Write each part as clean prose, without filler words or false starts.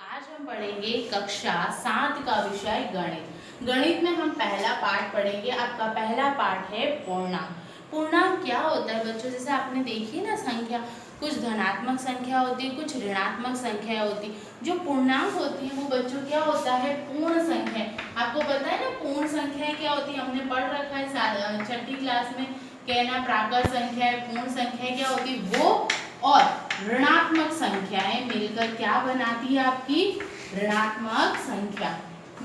आज हम पढ़ेंगे कक्षा 7 का विषय गणित। गणित में हम पहला पाठ पढ़ेंगे। आपका पहला पाठ है पूर्णांक। पूर्णांक क्या होता है बच्चों? जैसे आपने देखी ना संख्या, कुछ धनात्मक संख्या होती है, कुछ ऋणात्मक संख्या होती। जो पूर्णांक होती है वो बच्चों क्या होता है? पूर्ण संख्या। आपको पता है ना पूर्ण संख्या क्या होती है? हमने पढ़ रखा है छठी क्लास में। कहना प्राकृत संख्या है, पूर्ण संख्या क्या होती है? वो और ऋणात्मक संख्याएं मिलकर क्या बनाती है? आपकी ऋणात्मक संख्या।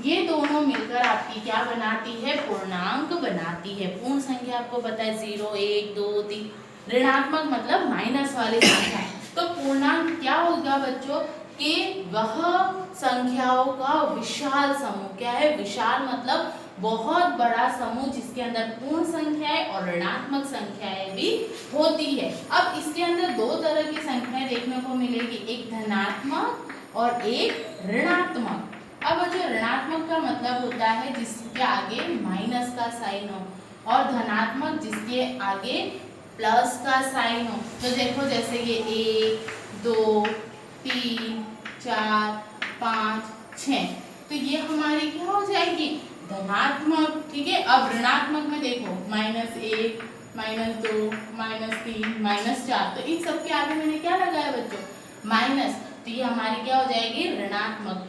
ये दोनों मिलकर आपकी क्या बनाती है? पूर्णांक बनाती है। पूर्ण संख्या आपको पता है 0, 1, 2, 3। ऋणात्मक मतलब माइनस वाली संख्या। तो पूर्णांक क्या होगा बच्चों? कि वह संख्याओं का विशाल समूह। क्या है? विशाल मतलब बहुत बड़ा समूह जिसके अंदर पूर्ण संख्याएं और ऋणात्मक संख्याएं भी होती है। अब इसके अंदर दो तरह की संख्याएं देखने को मिलेगी, एक धनात्मक और एक ऋणात्मक। अब जो ऋणात्मक का मतलब होता है जिसके आगे माइनस का साइन हो, और धनात्मक जिसके आगे प्लस का साइन हो। तो देखो जैसे ये 1, 2, 3, 4, 5, 6, तो ये हमारी क्या हो जाएगी? धनात्मक। ठीक है। अब ऋणात्मक में देखो -1, -2, -3, -4, तो इन सब के आगे मैंने क्या लगाया बच्चों? माइनस। तो ये हमारी क्या हो जाएगी? ऋणात्मक।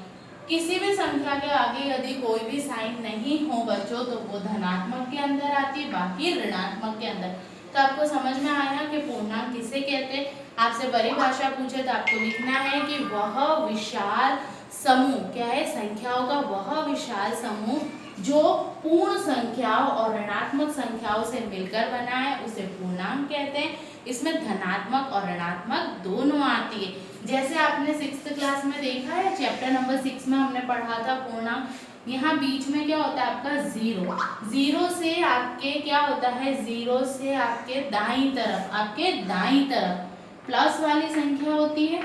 किसी भी संख्या के आगे यदि कोई भी साइन नहीं हो बच्चों तो वो धनात्मक के अंदर आती है, बाकी ऋणात्मक के अंदर। तो आपको समझ में आया कि पूर्णांक किसे कहते हैं? आपसे परिभाषा पूछे तो आपको लिखना है कि वह विशाल समूह। क्या है? संख्याओं का वह विशाल समूह जो पूर्ण संख्याओं और ऋणात्मक संख्याओं से मिलकर बना है उसे पूर्णांक कहते हैं। इसमें धनात्मक और ऋणात्मक दोनों आती है। जैसे आपने 6th क्लास में देखा है, चैप्टर नंबर 6 में हमने पढ़ा था पूर्णांक। यहाँ बीच में क्या होता है आपका? 0। 0 से आपके क्या होता है? 0 से आपके दाईं तरफ, आपके दाईं तरफ प्लस वाली संख्या होती है,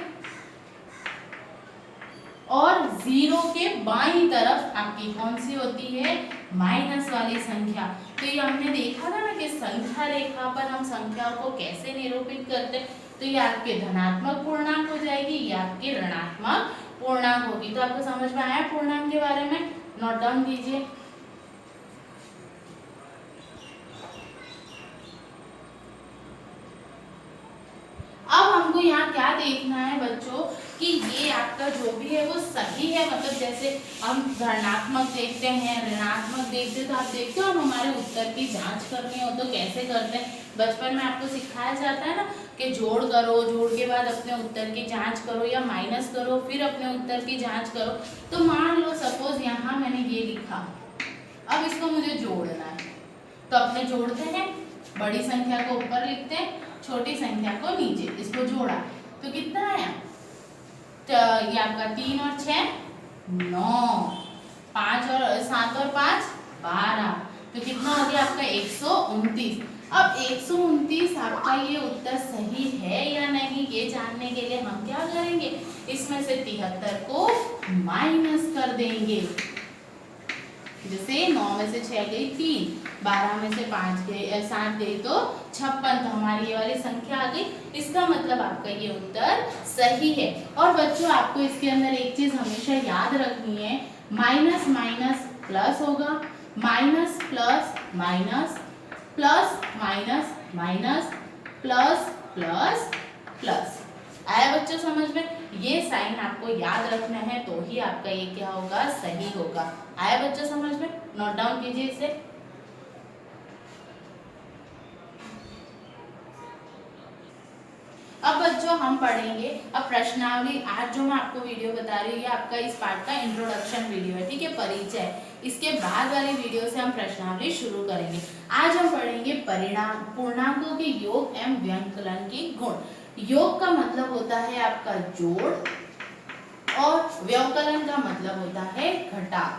और 0 के बाईं तरफ आपकी कौन सी होती है? माइनस वाली संख्या। तो ये हमने देखा था ना कि संख्या रेखा पर हम संख्याओं को कैसे निरूपित करते हैं। तो ये आपके धनात्मक पूर्णांक हो जाएगी, ये आपके ऋणात्मक पूर्णांक होगी। तो आपको समझ में आया पूर्णांक के बारे में? नोट डाउन कीजिए। अब हमको यहाँ क्या देखना है बच्चों कि ये आपका जो भी है वो सही है। मतलब जैसे हम धनात्मक देखते हैं, ऋणात्मक देखते हैं, तो आप देखते हो हम हमारे उत्तर की जांच करनी हो तो कैसे करते हैं? बचपन में आपको सिखाया जाता है ना कि जोड़ करो, जोड़ के बाद अपने उत्तर की जांच करो, या माइनस करो फिर अपने उत्तर की जांच करो। तो मान लो सपोज यहाँ मैंने ये लिखा, अब इसको मुझे जोड़ना है, तो अपने जोड़ते हैं, बड़ी संख्या को ऊपर लिखते हैं, छोटी संख्या को नीचे। इसको जोड़ा तो कितना आया? तो ये आपका 3 और 6 9, 5 और 7 और 5 12, तो कितना हो गया आपका? 129। अब 129 आपका ये उत्तर सही है या नहीं ये जानने के लिए हम क्या करेंगे? इसमें से 73 को माइनस कर देंगे। जैसे 9 में से 6 गई 3, 12 में से 5 गई 7 गई तो 56, तो हमारी ये वाली संख्या आ गई। इसका मतलब आपका ये उत्तर सही है। और बच्चों आपको इसके अंदर एक चीज हमेशा याद रखनी है, माइनस माइनस प्लस होगा, minus plus minus, plus minus minus, plus plus plus. आया बच्चों समझ में? ये साइन आपको याद रखना है तो ही आपका ये क्या होगा? सही होगा। आया बच्चों समझ में? नोट डाउन कीजिए इसे। अब बच्चों हम पढ़ेंगे अब प्रश्नावली। आज जो मैं आपको वीडियो बता रही हूँ ये आपका इस पार्ट का इंट्रोडक्शन वीडियो है, ठीक है, परिचय। इसके बाद वाली वीडियो से हम प्रश्नावली शुरू करेंगे। आज हम पढ़ेंगे परिणाम पूर्णांकों के योग एवं व्यंकलन के गुण। योग का मतलब होता है आपका जोड़, और व्यवकलन का मतलब होता है घटाव।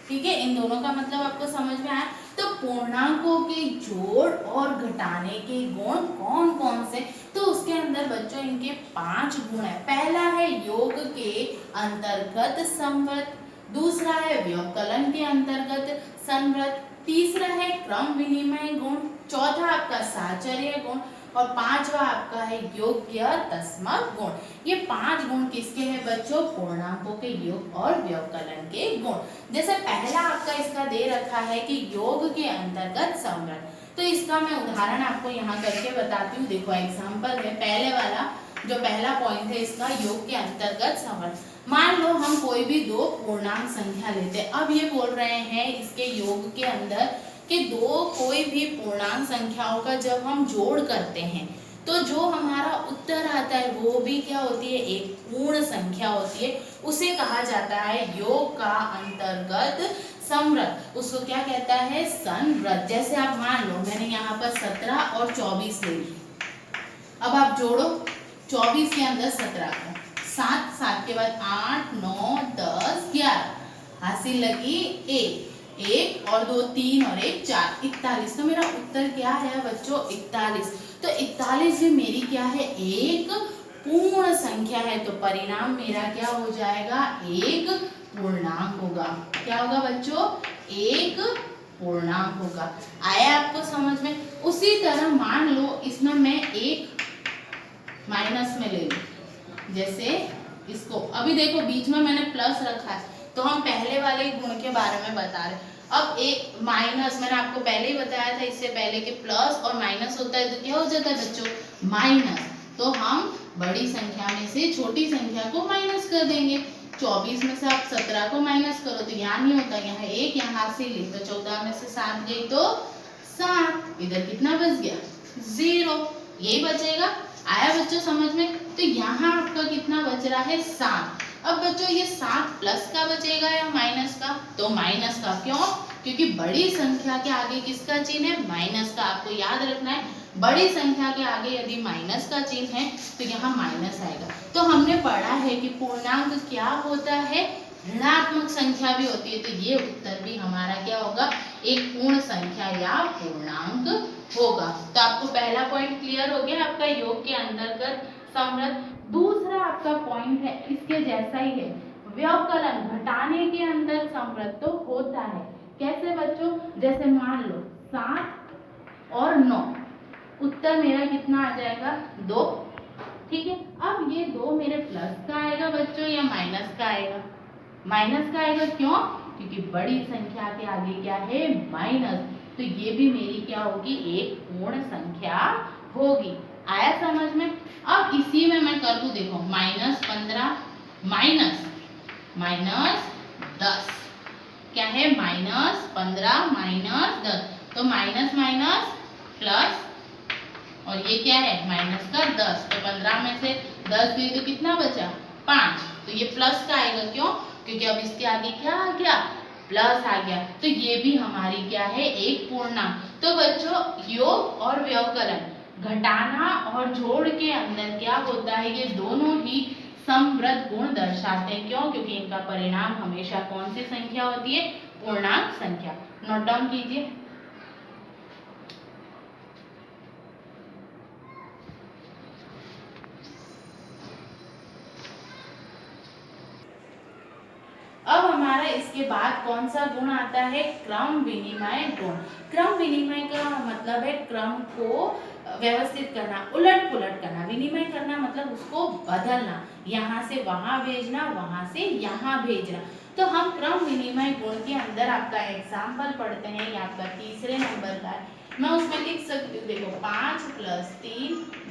ठीक है, इन दोनों का मतलब आपको समझ में आया। तो पूर्णांकों के जोड़ और घटाने के गुण कौन कौन से? तो उसके अंदर बच्चों इनके 5 गुण है। पहला है योग के अंतर्गत संवृत, दूसरा है व्यवकलन के अंतर्गत संवृत, तीसरा है क्रम विनिमय गुण, चौथा आपका साहचर्य गुण, और पांचवा आपका है योग्य दशमक गुण। ये 5 गुण किसके हैं बच्चों? पूर्णांकों के योग और व्यवकलन के गुण। जैसे पहला आपका इसका दे रखा है कि योग के अंतर्गत समृद्ध, तो इसका मैं उदाहरण आपको यहाँ करके बताती हूँ। देखो एग्जाम्पल है, पहले वाला जो पहला पॉइंट है इसका योग के अंतर्गत समृद्ध। मान लो हम कोई भी दो पूर्णांक संख्या लेते हैं। अब ये बोल रहे हैं इसके योग के अंदर कि दो कोई भी पूर्णांक संख्याओं का जब हम जोड़ करते हैं तो जो हमारा उत्तर आता है वो भी क्या होती है? एक पूर्ण संख्या होती है। उसे कहा जाता है योग का अंतर्गत समृद्ध। उसको क्या कहता है? समृद्ध। जैसे आप मान लो मैंने यहाँ पर 17 और 24 ले ली। अब आप जोड़ो 24 के अंदर 17 को, 7 के बाद 8 9 10 11 हासिल लगी 1 और 2 3 और 1 4 41। तो मेरा उत्तर क्या है बच्चों? 41। तो 41 भी मेरी क्या है? एक पूर्ण संख्या है। तो परिणाम मेरा क्या हो जाएगा? एक पूर्णांक होगा। क्या होगा बच्चों? एक पूर्णांक होगा। आया आपको समझ में? उसी तरह मान लो इसमें मैं एक माइनस में ले लूं, जैसे इसको अभी देखो बीच में मैंने प्लस रखा है तो हम पहले वाले गुण के बारे में बता रहे। अब एक माइनस मैंने आपको पहले ही बताया था इससे पहले कि प्लस और माइनस होता है तो क्या हो जाता है बच्चों? माइनस। तो हम बड़ी संख्या में से छोटी संख्या को माइनस कर देंगे। 24 में से आप 17 को माइनस करो तो यहाँ नहीं होता, यहाँ एक यहाँ से ले तो 14 में से 7 गई तो 7। इधर कितना बच गया? 0। यही बचेगा। आया बच्चों समझ में? तो यहाँ आपका कितना बच रहा है? 7। अब बच्चों ये 7 प्लस का बचेगा या माइनस का? तो माइनस का। क्यों? क्योंकि बड़ी संख्या के आगे किसका चिन्ह है? माइनस का। आपको याद रखना है बड़ी संख्या के आगे यदि माइनस का चिन्ह है तो यहाँ माइनस आएगा। तो हमने पढ़ा है कि पूर्णांक क्या होता है? ऋणात्मक संख्या भी होती है। तो ये उत्तर भी हमारा क्या होगा? एक पूर्ण संख्या या पूर्णांक होगा। तो आपको पहला पॉइंट क्लियर हो गया आपका योग के अंतर्गत समृद्ध। दूसरा आपका पॉइंट है इसके जैसा ही है, व्यवकलन घटाने के अंदर समृद्ध तो होता है। कैसे बच्चों? जैसे मान लो 7 और 9, उत्तर मेरा कितना आ जाएगा? 2। ठीक है। अब ये 2 मेरे प्लस का आएगा बच्चों या माइनस का आएगा? माइनस का आएगा। क्यों? क्योंकि बड़ी संख्या के आगे क्या है? माइनस। तो ये भी मेरी क्या होगी? एक पूर्ण संख्या होगी। आया समझ में? अब इसी में मैं कर दूं, देखो -15 माइनस 10 क्या है? -15 -10। तो माइनस माइनस प्लस और ये क्या है? माइनस का 10। तो 15 में से 10 गई तो कितना बचा? 5। तो ये प्लस का आएगा। क्यों? क्योंकि अब इसके आगे क्या आ गया? प्लस आ गया। तो ये भी हमारी क्या है? एक पूर्णांक। तो बच्चों योग और व्यवकलन घटाना और जोड़ के अंदर क्या होता है? ये दोनों ही समृद्ध गुण दर्शाते हैं। क्यों? क्योंकि इनका परिणाम हमेशा कौन सी संख्या होती है? पूर्णांक संख्या। नोट डाउन कीजिए। अब हमारा इसके बाद कौन सा गुण आता है? क्रम विनिमय गुण। क्रम विनिमय का मतलब है क्रम को व्यवस्थित करना, उलट पुलट करना। विनिमय करना मतलब उसको बदलना, यहाँ से वहां भेजना, वहां से यहाँ भेजना। तो हम क्रम विनिमय गुण के अंदर आपका एग्जाम्पल पढ़ते हैं। ये आपका तीसरे नंबर का है। मैं उसमें लिख सकती हूँ, देखो 5 + 3 =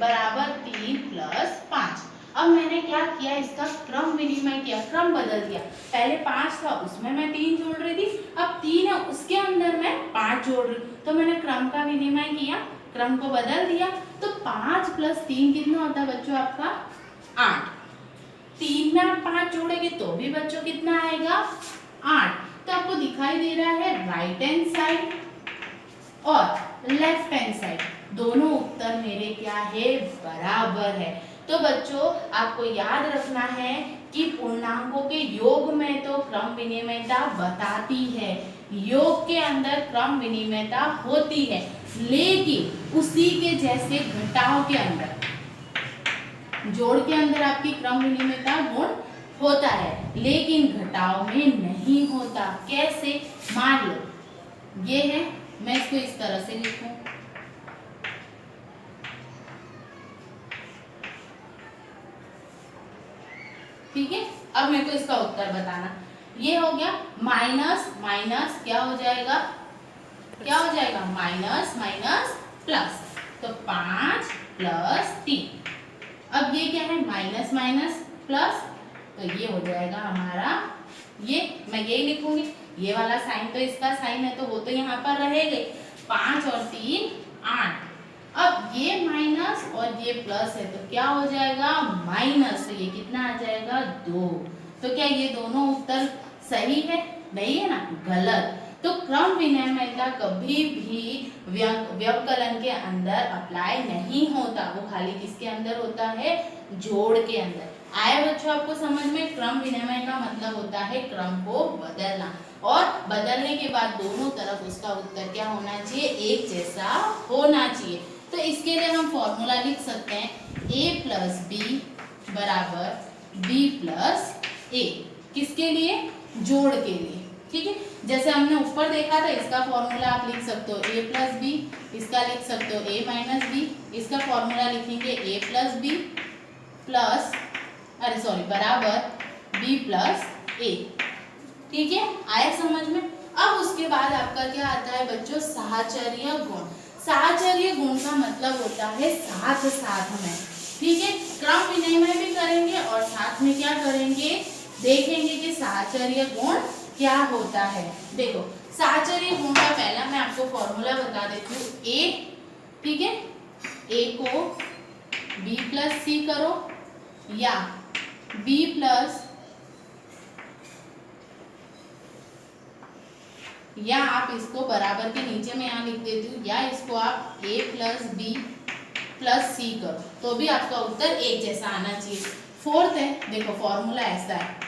3 + 5। अब मैंने क्या किया? इसका क्रम विनिमय किया, क्रम बदल दिया। पहले 5 था उसमें मैं 3 जोड़ रही थी, अब 3 है उसके अंदर मैं 5 जोड़ रही हूँ। तो मैंने क्रम का विनिमय किया, क्रम को बदल दिया। तो 5 + 3 कितना होता है बच्चों? आपका 8। 3 में आप 5 जोड़ेंगे तो भी बच्चों कितना आएगा? 8। तो आपको दिखाई दे रहा है राइट हैंड साइड और लेफ्ट हैंड साइड दोनों उत्तर मेरे क्या है? बराबर है। तो बच्चों आपको याद रखना है कि पूर्णांकों के योग में तो क्रम विनिमयता बताती है, योग के अंदर क्रम विनिमयता होती है, लेकिन उसी के जैसे घटाव के अंदर, जोड़ के अंदर आपकी क्रम विनिमयता गुण होता है, लेकिन घटाव में नहीं होता। कैसे? मान लो ये है, मैं इसको इस तरह से लिखूं, ठीक है, अब मेरे को इसका उत्तर बताना। ये हो गया माइनस माइनस क्या हो जाएगा, क्या हो जाएगा, माइनस माइनस प्लस, तो 5 प्लस 3। अब ये क्या है, माइनस माइनस प्लस, तो ये हो जाएगा हमारा, ये मैं यही लिखूंगी, ये वाला साइन तो इसका साइन है तो वो तो यहाँ पर रहेगा। 5 और 3 8। अब ये माइनस और ये प्लस है तो क्या हो जाएगा, माइनस, तो ये कितना आ जाएगा, 2। तो क्या ये दोनों उत्तर सही है, नहीं है ना, गलत। तो क्रम विनिमयता कभी भी व्यवकलन के अंदर अप्लाई नहीं होता, वो खाली किसके अंदर होता है, जोड़ के अंदर। आए बच्चों आपको समझ में, क्रम विनिमय का मतलब होता है क्रम को बदलना, और बदलने के बाद दोनों तरफ उसका उत्तर क्या होना चाहिए, एक जैसा होना चाहिए। तो इसके लिए हम फॉर्मूला लिख सकते हैं, a प्लस बी बराबर b प्लस ए, किसके लिए, जोड़ के लिए। ठीक है, जैसे हमने ऊपर देखा था, इसका फॉर्मूला आप लिख सकते हो a प्लस बी, इसका लिख सकते हो a माइनस बी, इसका फॉर्मूला लिखेंगे a प्लस बी प्लस, अरे सॉरी, बराबर b प्लस ए। ठीक है, आया समझ में। अब उसके बाद आपका क्या आता है बच्चों, साहचर्य गुण। साहचर्य गुण का मतलब होता है साथ साथ में। ठीक है, क्रम विनिमय भी करेंगे और साथ में क्या करेंगे, देखेंगे कि साहचर्य गुण क्या होता है। देखो, साहचर्य गुण का पहला मैं आपको फॉर्मूला बता देती हूँ, ए, ठीक है, ए को b प्लस सी करो या b प्लस, या आप इसको बराबर के नीचे में यहाँ लिख देती हूँ, या इसको आप a प्लस बी प्लस सी करो तो भी आपका उत्तर एक जैसा आना चाहिए। फोर्थ है, देखो फॉर्मूला ऐसा है,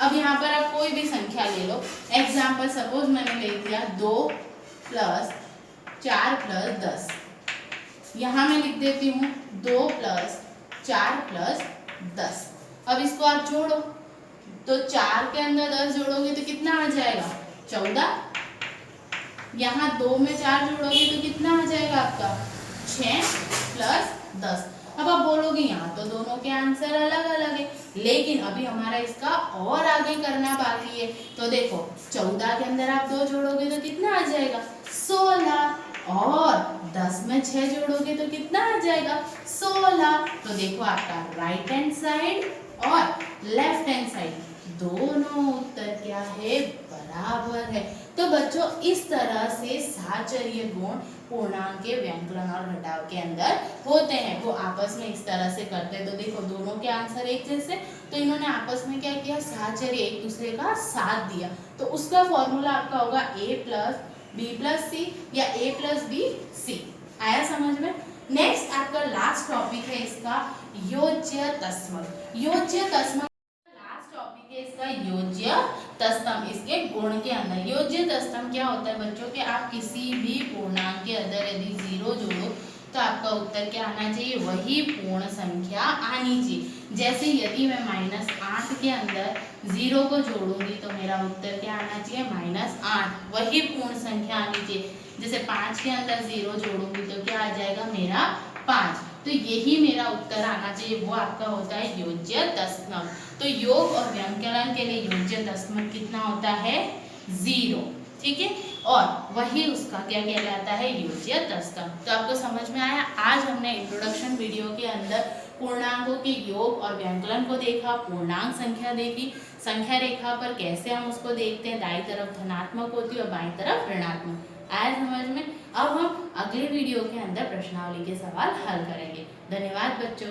अब यहाँ पर आप कोई भी संख्या ले लो, एग्जाम्पल सपोज मैंने ले लिया 2 प्लस 4 प्लस 10, यहाँ मैं लिख देती हूँ 2 प्लस 4 प्लस 10। अब इसको आप जोड़ो, तो 4 के अंदर 10 जोड़ोगे तो कितना आ जाएगा, 14। यहाँ 2 में 4 जोड़ोगे तो कितना आ जाएगा आपका, 6 प्लस 10। अब आप बोलोगे यहाँ तो दोनों के आंसर अलग अलग है, लेकिन अभी हमारा इसका और आगे करना बाकी है। तो देखो 14 के अंदर आप 2 जोड़ोगे तो कितना आ जाएगा, 16, और 10 में 6 जोड़ोगे तो कितना आ जाएगा, 16। तो देखो आपका राइट हैंड साइड और लेफ्ट हैंड साइड दोनों उत्तर क्या है, बराबर है। तो बच्चों इस तरह से साहचर्य गुण पूर्णांक के व्यंकलन और घटाव के अंदर होते हैं, वो आपस में इस तरह से करते हैं। तो देखो दोनों के आंसर एक जैसे, तो इन्होंने आपस में क्या किया, साहचर्य एक दूसरे का साथ दिया, तो उसका फॉर्मूला आपका होगा a प्लस बी प्लस सी या a प्लस बी सी। आया समझ में। नेक्स्ट आपका लास्ट टॉपिक है इसका योज्य तस्मक। योज्य तस्मक लास्ट टॉपिक है इसका योज्य तस्तम, इसके गुण के अंदर। योज्य तस्तम क्या होता है बच्चों के, आप किसी भी पूर्णांक के अंदर यदि 0 जोड़ो तो आपका उत्तर क्या आना चाहिए, वही पूर्ण संख्या आनी चाहिए। जैसे यदि मैं -8 के अंदर 0 को जोड़ूंगी तो मेरा उत्तर क्या आना चाहिए, -8, वही पूर्ण संख्या आनी चाहिए। जैसे 5 के अंदर 0 जोड़ूंगी तो क्या आ जाएगा मेरा 5, तो यही मेरा उत्तर आना चाहिए, वो आपका होता है योज्य तस्तम। तो योग और व्यंकलन के लिए योज्य तस्मक कितना होता है, 0, ठीक है, और वही उसका क्या कहलाता है, योज्य तस्तम। तो आपको समझ में आया। आज हमने इंट्रोडक्शन वीडियो के अंदर पूर्णांकों के योग और व्यंकलन को देखा, पूर्णांक संख्या देखी, संख्या रेखा पर कैसे हम उसको देखते हैं, दाईं तरफ धनात्मक होती है और बाईं तरफ ऋणात्मक। आया समझ में। अब हम अगले वीडियो के अंदर प्रश्नावली के सवाल हल करेंगे। धन्यवाद बच्चों।